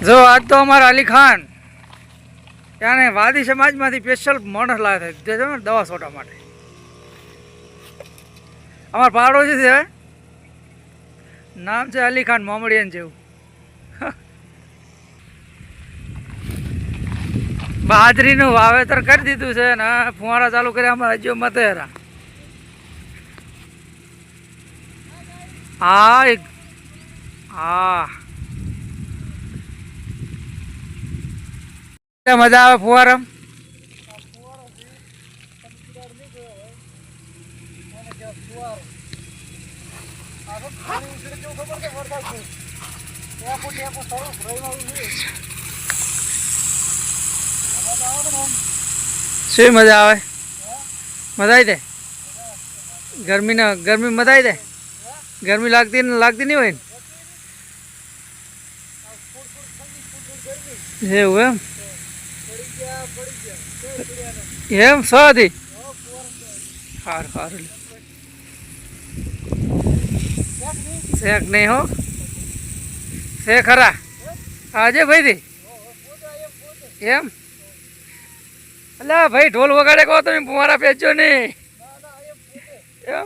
જો આજ તો અમારા અલી ખાન ત્યાં વાદી સમાજમાંથી સ્પેશિયલ માણસ લાવે છે દવા છોટવા માટે. અમારા પાડોશી છે, નામ છે અલી ખાન મોમડિયન જેવું. બાજરીનું વાવેતર કરી દીધું છે ને ફુવારા ચાલુ કર્યા અમારા રાજ્યો મતેરા. હા હા મજા આવે ફુવારા. શું મજા આવે? મજા આવી દે ગરમી મજા આવી દે. ગરમી લાગતી નહીં હોય ને એવું એમ સાથી સારું સારું શેક નહીં હો છે ખરા આજે ભાઈ એમ અલા ભાઈ ઢોલ વગાડે કહો તમે ફુવારા પેચો નહીં એમ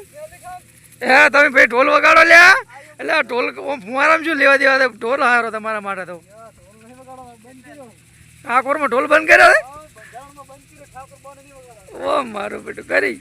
હે તમે ભાઈ ઢોલ વગાડો લ્યા એટલે ઢોલ ફુવારામાં શું લેવા દેવા ઢોલ હારો તમારા માટે તો ઠાકોરમાં ઢોલ બંધ કર્યો ઓ મારું બેટું કરી